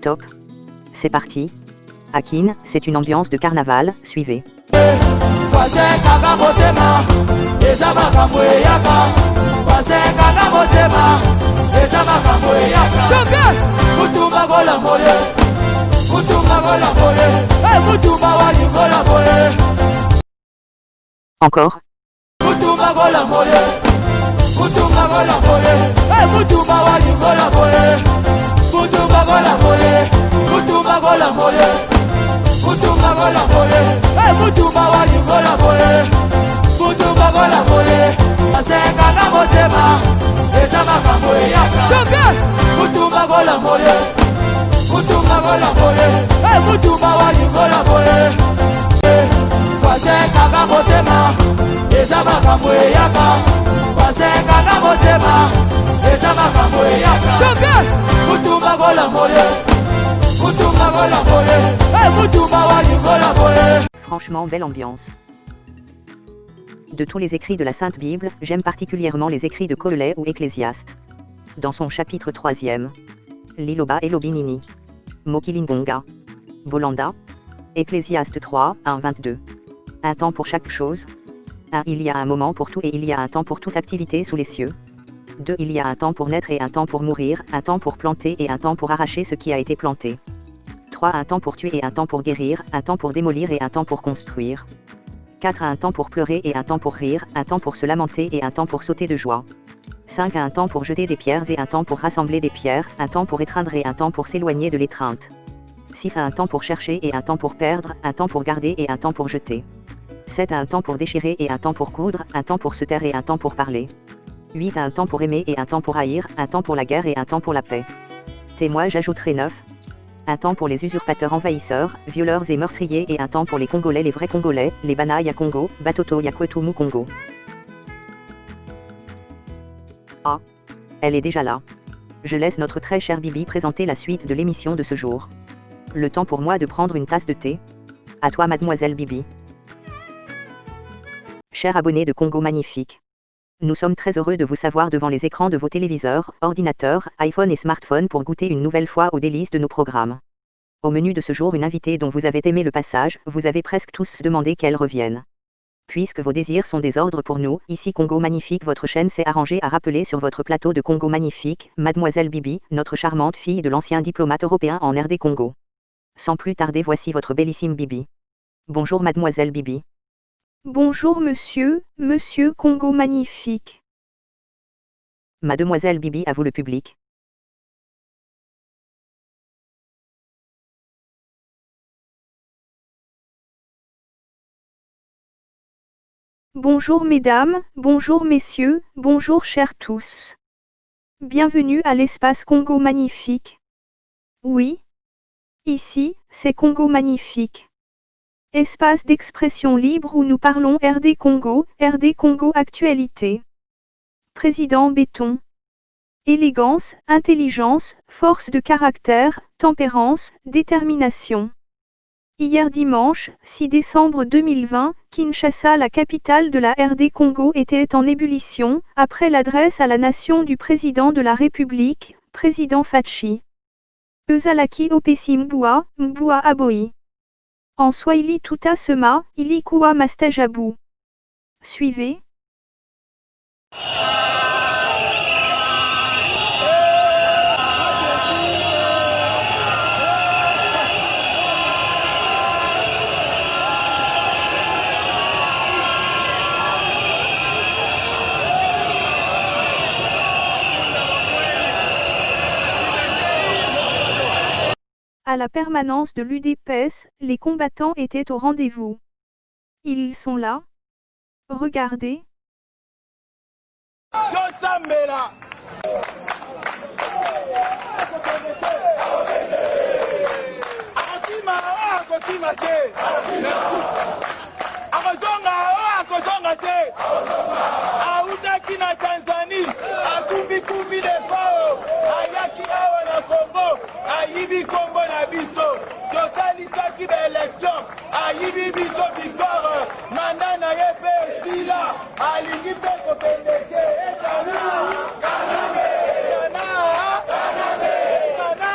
Top. C'est parti. Akin, c'est une ambiance de carnaval, suivez. Encore. Franchement, belle ambiance. De tous les écrits de la Sainte Bible, j'aime particulièrement les écrits de Kohelet ou Ecclésiaste. Dans son chapitre 3e, Liloba et Lobinini, Mokilingonga, Bolanda, Ecclésiaste 3, 1, 22. Un temps pour chaque chose. 1. Il y a un moment pour tout et il y a un temps pour toute activité sous les cieux. 2. Il y a un temps pour naître et un temps pour mourir, un temps pour planter et un temps pour arracher ce qui a été planté. 3. Un temps pour tuer et un temps pour guérir, un temps pour démolir et un temps pour construire. 4. Un temps pour pleurer et un temps pour rire, un temps pour se lamenter et un temps pour sauter de joie. 5. Un temps pour jeter des pierres et un temps pour rassembler des pierres, un temps pour étreindre et un temps pour s'éloigner de l'étreinte. 6. Un temps pour chercher et un temps pour perdre, un temps pour garder et un temps pour jeter. 7. Un temps pour déchirer et un temps pour coudre, un temps pour se taire et un temps pour parler. 8. Un temps pour aimer et un temps pour haïr, un temps pour la guerre et un temps pour la paix. Moi j'ajouterai 9. Un temps pour les usurpateurs envahisseurs, violeurs et meurtriers et un temps pour les Congolais, les vrais Congolais, les Bana ya Congo, Batoto ya Kwetumu Congo. Ah, elle est déjà là. Je laisse notre très chère Bibi présenter la suite de l'émission de ce jour. Le temps pour moi de prendre une tasse de thé. À toi mademoiselle Bibi. Chers abonnés de Congo Magnifique. Nous sommes très heureux de vous savoir devant les écrans de vos téléviseurs, ordinateurs, iPhone et smartphones pour goûter une nouvelle fois aux délices de nos programmes. Au menu de ce jour, une invitée dont vous avez aimé le passage, vous avez presque tous demandé qu'elle revienne. Puisque vos désirs sont des ordres pour nous, ici Congo Magnifique, votre chaîne s'est arrangée à rappeler sur votre plateau de Congo Magnifique, mademoiselle Bibi, notre charmante fille de l'ancien diplomate européen en RD Congo. Sans plus tarder, voici votre bellissime Bibi. Bonjour mademoiselle Bibi. Bonjour monsieur Congo Magnifique. Mademoiselle Bibi, à vous le public. Bonjour mesdames, bonjour messieurs, bonjour chers tous. Bienvenue à l'espace Congo Magnifique. Oui. Ici, c'est Congo Magnifique. Espace d'expression libre où nous parlons RD Congo actualité. Président Béton. Élégance, intelligence, force de caractère, tempérance, détermination. Hier dimanche, 6 décembre 2020, Kinshasa, la capitale de la RD Congo, était en ébullition, après l'adresse à la nation du président de la République, président Fachi. Ezalaki Opesi Mbua Aboi. En Swahili Tuta Sema, Ilikuwa Mastajabu. Suivez. À la permanence de l'UDPS, les combattants étaient au rendez-vous. Ils sont là. Regardez. Ayibi Kombo na biso, totali saki ba élection, ayibi biso victoire, manana yepe sila, alingi pe kopendeke, etana, kaname, etana, kaname, etana,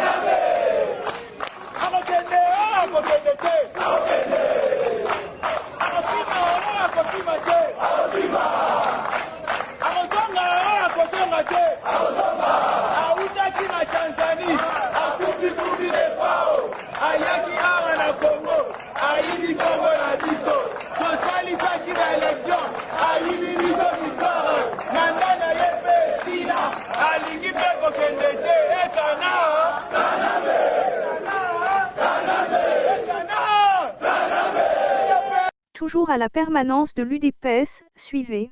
kaname, toujours à la permanence de l'UDPS, suivez.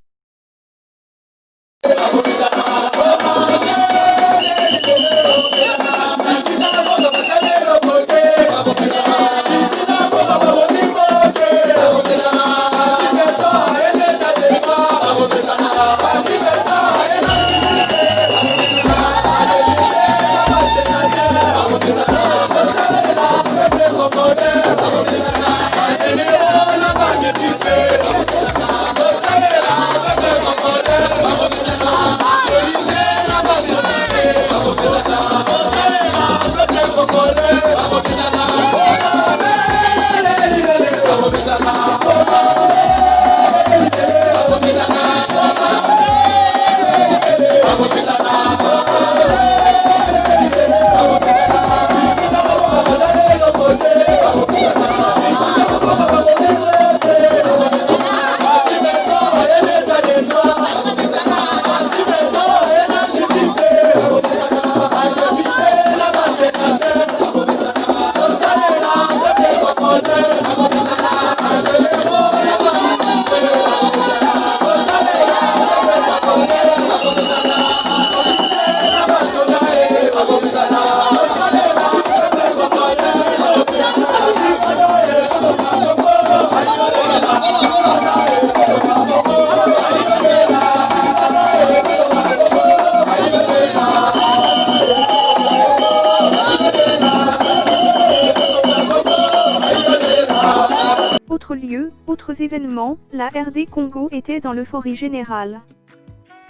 Autres lieux, autres événements, la RD Congo était dans l'euphorie générale.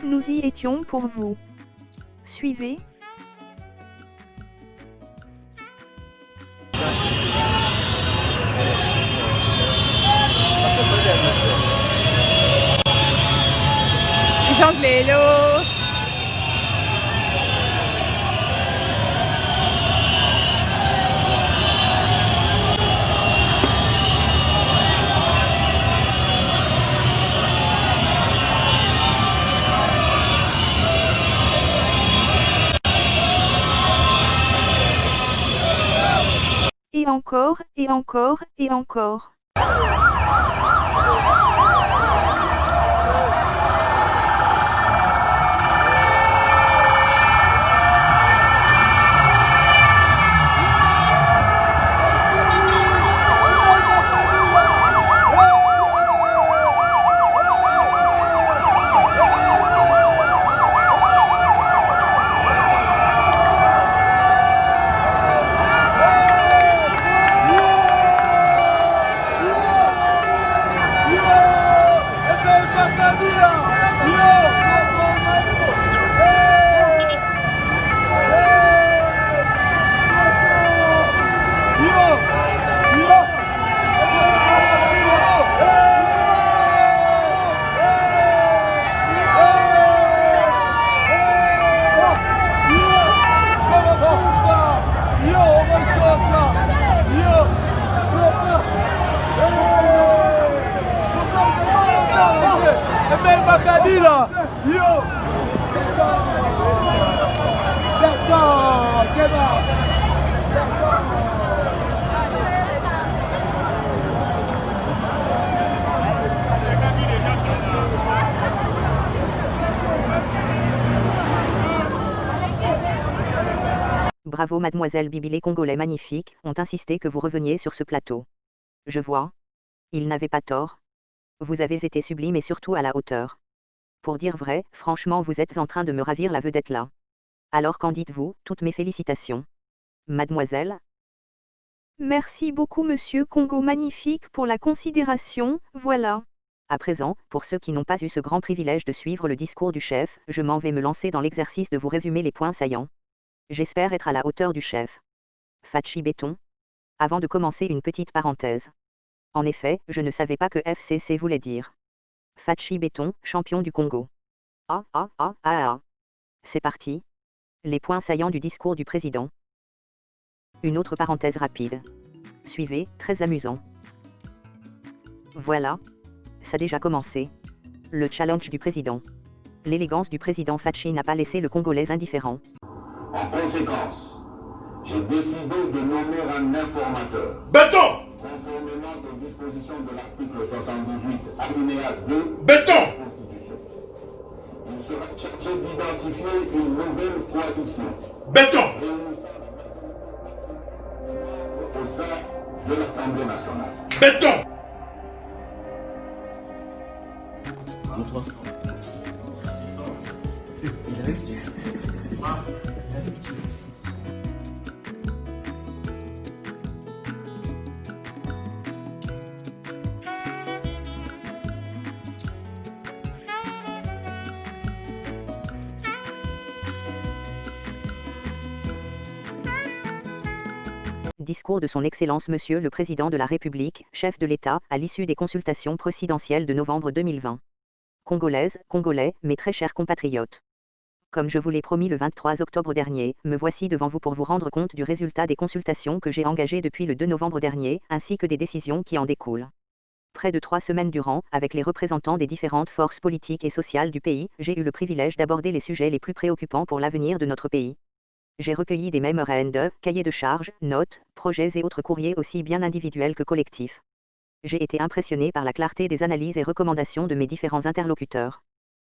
Nous y étions pour vous. Suivez. Jean Vélo. Et encore, et encore, et encore. Bravo mademoiselle Bibi, les Congolais magnifiques ont insisté que vous reveniez sur ce plateau. Je vois. Ils n'avaient pas tort. Vous avez été sublime et surtout à la hauteur. Pour dire vrai, franchement vous êtes en train de me ravir la vedette là. Alors qu'en dites-vous? Toutes mes félicitations. Mademoiselle. Merci beaucoup Monsieur Congo Magnifique pour la considération, voilà. À présent, pour ceux qui n'ont pas eu ce grand privilège de suivre le discours du chef, je m'en vais me lancer dans l'exercice de vous résumer les points saillants. J'espère être à la hauteur du chef. Fachi Béton. Avant de commencer, une petite parenthèse. En effet, je ne savais pas que FCC voulait dire Fachi Béton, champion du Congo. C'est parti. Les points saillants du discours du président. Une autre parenthèse rapide. Suivez, très amusant. Voilà. Ça a déjà commencé. Le challenge du président. L'élégance du président Fachi n'a pas laissé le Congolais indifférent. En conséquence, j'ai décidé de nommer un informateur. Béton! conformément aux dispositions de l'article 78, alinéa 2 Béton. de la Constitution. Il sera chargé d'identifier une nouvelle coalition Béton. réunissant au sein de l'Assemblée nationale. Béton. Discours de son Excellence Monsieur le Président de la République, chef de l'État, à l'issue des consultations présidentielles de novembre 2020. Congolaises, Congolais, mes très chers compatriotes. Comme je vous l'ai promis le 23 octobre dernier, me voici devant vous pour vous rendre compte du résultat des consultations que j'ai engagées depuis le 2 novembre dernier, ainsi que des décisions qui en découlent. Près de 3 semaines durant, avec les représentants des différentes forces politiques et sociales du pays, j'ai eu le privilège d'aborder les sujets les plus préoccupants pour l'avenir de notre pays. J'ai recueilli des mémorandums, cahiers de charges, notes, projets et autres courriers aussi bien individuels que collectifs. J'ai été impressionné par la clarté des analyses et recommandations de mes différents interlocuteurs.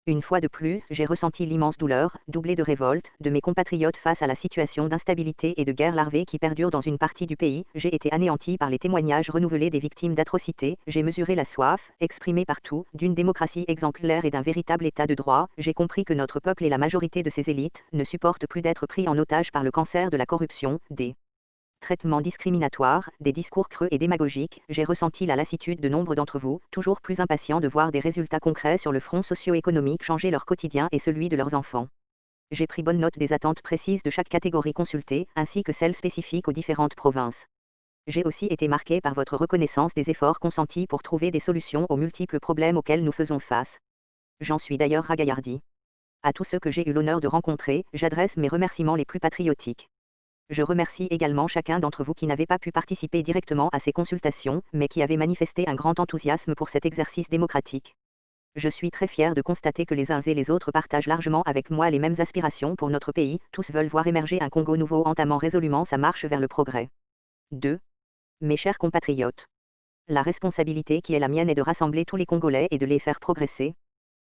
Une fois de plus, j'ai ressenti l'immense douleur, doublée de révolte, de mes compatriotes face à la situation d'instabilité et de guerre larvée qui perdure dans une partie du pays. J'ai été anéanti par les témoignages renouvelés des victimes d'atrocités. J'ai mesuré la soif, exprimée partout, d'une démocratie exemplaire et d'un véritable état de droit. J'ai compris que notre peuple et la majorité de ses élites ne supportent plus d'être pris en otage par le cancer de la corruption, des traitements discriminatoires, des discours creux et démagogiques. J'ai ressenti la lassitude de nombre d'entre vous, toujours plus impatients de voir des résultats concrets sur le front socio-économique changer leur quotidien et celui de leurs enfants. J'ai pris bonne note des attentes précises de chaque catégorie consultée, ainsi que celles spécifiques aux différentes provinces. J'ai aussi été marqué par votre reconnaissance des efforts consentis pour trouver des solutions aux multiples problèmes auxquels nous faisons face. J'en suis d'ailleurs ragaillardi. À tous ceux que j'ai eu l'honneur de rencontrer, j'adresse mes remerciements les plus patriotiques. Je remercie également chacun d'entre vous qui n'avait pas pu participer directement à ces consultations, mais qui avait manifesté un grand enthousiasme pour cet exercice démocratique. Je suis très fier de constater que les uns et les autres partagent largement avec moi les mêmes aspirations pour notre pays, tous veulent voir émerger un Congo nouveau entamant résolument sa marche vers le progrès. 2. Mes chers compatriotes. La responsabilité qui est la mienne est de rassembler tous les Congolais et de les faire progresser.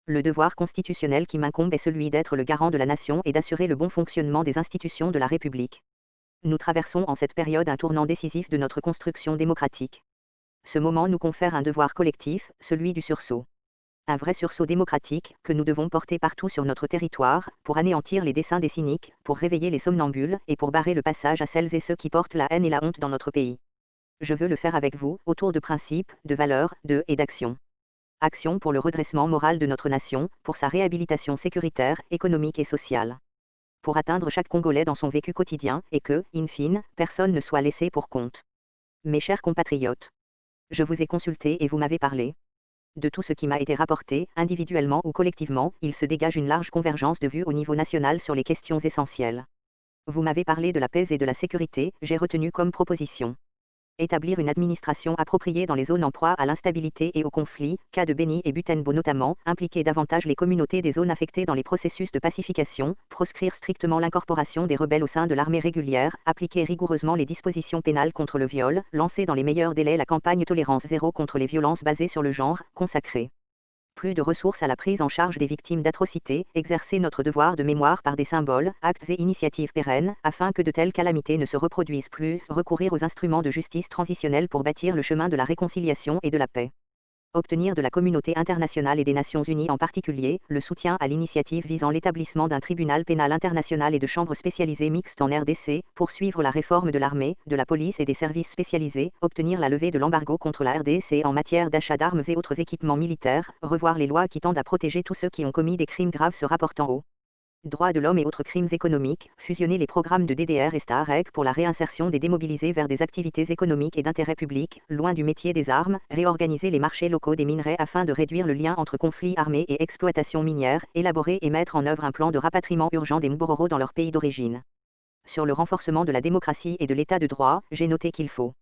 Le devoir constitutionnel qui m'incombe est celui d'être le garant de la nation et d'assurer le bon fonctionnement des institutions de la République. Nous traversons en cette période un tournant décisif de notre construction démocratique. Ce moment nous confère un devoir collectif, celui du sursaut. Un vrai sursaut démocratique, que nous devons porter partout sur notre territoire, pour anéantir les desseins des cyniques, pour réveiller les somnambules, et pour barrer le passage à celles et ceux qui portent la haine et la honte dans notre pays. Je veux le faire avec vous, autour de principes, de valeurs, et d'actions. Action pour le redressement moral de notre nation, pour sa réhabilitation sécuritaire, économique et sociale. Pour atteindre chaque Congolais dans son vécu quotidien, et que, in fine, personne ne soit laissé pour compte. Mes chers compatriotes. Je vous ai consulté et vous m'avez parlé. De tout ce qui m'a été rapporté, individuellement ou collectivement, il se dégage une large convergence de vues au niveau national sur les questions essentielles. Vous m'avez parlé de la paix et de la sécurité, j'ai retenu comme proposition. Établir une administration appropriée dans les zones en proie à l'instabilité et au conflit, cas de Beni et Butembo notamment, impliquer davantage les communautés des zones affectées dans les processus de pacification, proscrire strictement l'incorporation des rebelles au sein de l'armée régulière, appliquer rigoureusement les dispositions pénales contre le viol, lancer dans les meilleurs délais la campagne Tolérance Zéro contre les violences basées sur le genre, consacrer plus de ressources à la prise en charge des victimes d'atrocités, exercer notre devoir de mémoire par des symboles, actes et initiatives pérennes, afin que de telles calamités ne se reproduisent plus, recourir aux instruments de justice transitionnelle pour bâtir le chemin de la réconciliation et de la paix. Obtenir de la communauté internationale et des Nations Unies en particulier, le soutien à l'initiative visant l'établissement d'un tribunal pénal international et de chambres spécialisées mixtes en RDC, poursuivre la réforme de l'armée, de la police et des services spécialisés, obtenir la levée de l'embargo contre la RDC en matière d'achat d'armes et autres équipements militaires, revoir les lois qui tendent à protéger tous ceux qui ont commis des crimes graves se rapportant aux droits de l'homme et autres crimes économiques, fusionner les programmes de DDR et STAREC pour la réinsertion des démobilisés vers des activités économiques et d'intérêt public, loin du métier des armes, réorganiser les marchés locaux des minerais afin de réduire le lien entre conflits armés et exploitation minière, élaborer et mettre en œuvre un plan de rapatriement urgent des Mbororo dans leur pays d'origine. Sur le renforcement de la démocratie et de l'état de droit, j'ai noté qu'il faut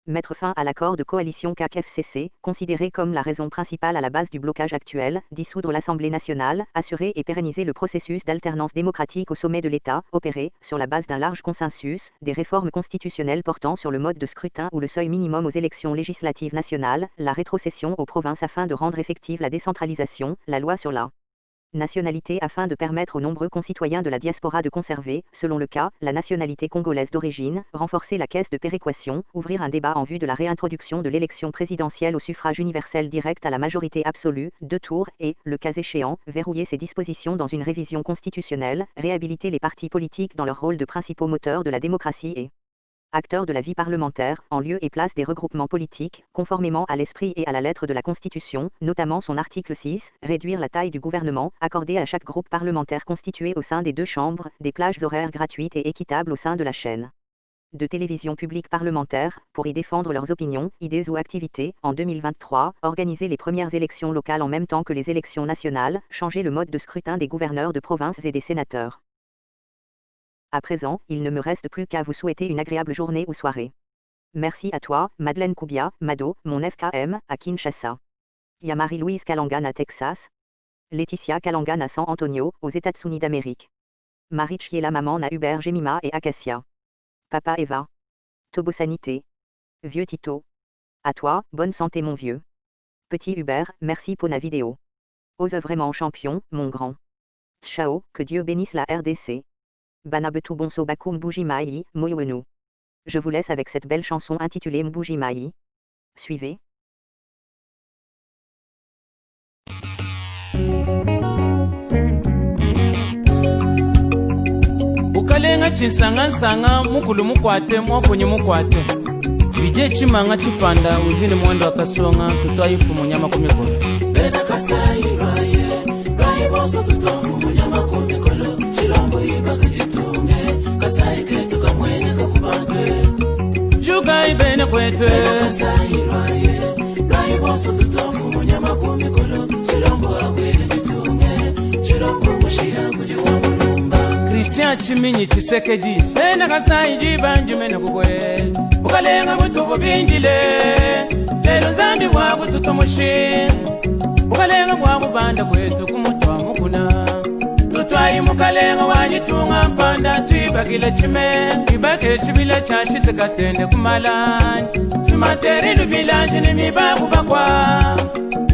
Mettre fin à l'accord de coalition CAC-FCC, considéré comme la raison principale à la base du blocage actuel, dissoudre l'Assemblée nationale, assurer et pérenniser le processus d'alternance démocratique au sommet de l'État, opérer, sur la base d'un large consensus, des réformes constitutionnelles portant sur le mode de scrutin ou le seuil minimum aux élections législatives nationales, la rétrocession aux provinces afin de rendre effective la décentralisation, la loi sur la nationalité afin de permettre aux nombreux concitoyens de la diaspora de conserver, selon le cas, la nationalité congolaise d'origine, renforcer la caisse de péréquation, ouvrir un débat en vue de la réintroduction de l'élection présidentielle au suffrage universel direct à la majorité absolue, 2 tours, et, le cas échéant, verrouiller ces dispositions dans une révision constitutionnelle, réhabiliter les partis politiques dans leur rôle de principaux moteurs de la démocratie et acteurs de la vie parlementaire, en lieu et place des regroupements politiques, conformément à l'esprit et à la lettre de la Constitution, notamment son article 6, réduire la taille du gouvernement, accorder à chaque groupe parlementaire constitué au sein des 2 chambres, des plages horaires gratuites et équitables au sein de la chaîne de télévision publique parlementaire, pour y défendre leurs opinions, idées ou activités, en 2023, organiser les premières élections locales en même temps que les élections nationales, changer le mode de scrutin des gouverneurs de province et des sénateurs. À présent, il ne me reste plus qu'à vous souhaiter une agréable journée ou soirée. Merci à toi, Madeleine Koubia, Mado, mon FKM, à Kinshasa. Ya Marie-Louise Kalangan à Texas. Laetitia Kalangan à San Antonio, aux États-Unis d'Amérique. Marie Chiela Maman à Hubert Jemima et Acacia. Papa Eva. Tobo Sanité. Vieux Tito. À toi, bonne santé mon vieux. Petit Hubert, merci pour la vidéo. Ose vraiment champion, mon grand. Ciao, que Dieu bénisse la RDC. Banabetu Bonso Baku Mbujimai, Moyowenu. Je vous laisse avec cette belle chanson intitulée Mbujimai. Suivez. Ukalenga chinsanga mukulu mukwate mwakonye mukwate. Vije chimanga chipanda uvine mwendo wakasonga tutwaifu munyama kumikolo. Bena kasai raye boso tutofu munyama kumikolo. Chilombo ibaga jitunge kasai ketu kamwene kakubante. Juga ibene kwetwe. Bena kasai raye boso tutofu munyama kumikolo. Chilombo akwele jitunge chilombo mushira kujiwa mulumba. Christian Chiminyi Chisekedi. Bena kasai jibanju mene kukwe. Ukalenga mutuvu binjile lelo nzambi waku tutomushi. Ukalenga waku banda kwetu kumutwa mukuna. Tutwayi mukalenga wajitunga mpanda tuibakile chime. Ibake chibile chashi tukatende kumalandi. Simateri lubilanji ni mibaku bakwa.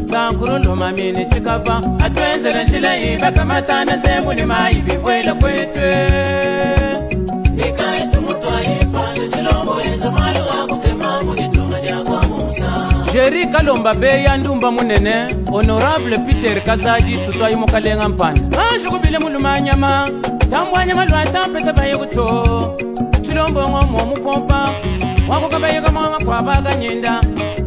Sankuru loma mini chikava. Atwenzele nshila ibaka matana zembu ni maibi wela kwetwe. Nikai tumutwayi pande chilombo enza malu wako kema munitunga diakwa musa. Jeri Kalomba Beya Ndumba Munene, Honorable Peter Kazadi tutwayi mukalenga mpanda. Shukubile mulumanyama, tambwanyama lwatampe baye guto. Chilombo ngomo mupompa, wako kabaye kama kwa baga nyenda.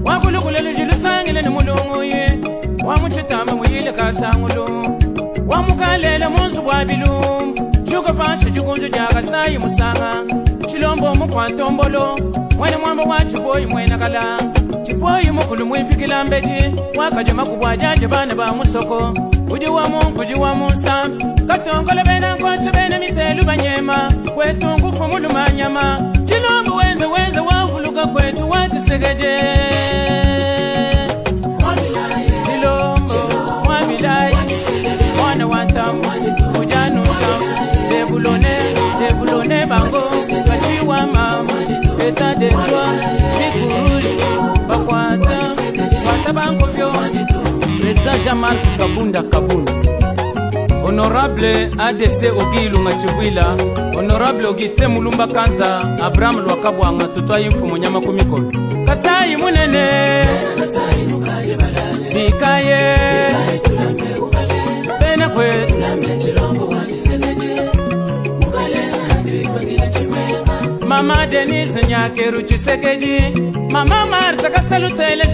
Wako lukulele jilusangile ni mulungu ye. Wamuchitamba muyile kasangulu. Wamukalele munsu wabilum. Shuka pansi jukunju jaga sayi musanga. Chilombo mukwantombolo, mwene mwamba wa chiboyi mwena kala. Chiboyi mukulu mwifikila mbeti, wakajama kubwajaje bana ba musoko. Kuji wa munsa, katongole bena nkwache bena mitelu banyema. Kwetu ngufu mulumanyama, chilombo wenze wafuluka kwetu wachisegeje. Chilombo, wabilaye, wana wantamu, ujanuka. Debulone bango, kachiwa mama, eta de toi, mikuruji, bakwata bango vyo. President Jamal Kabunda. Honorable ADC Ogilu Ngachivwila, Honorable Auguste Mulumba Kanza, Abraham Lwakabwanga tutwayi mfumo nyama kumikolo. Kasai munene, bikaye, bena kwe, Mama Denise Nyakeru Chisekedi, Mama Marta Kasalutele.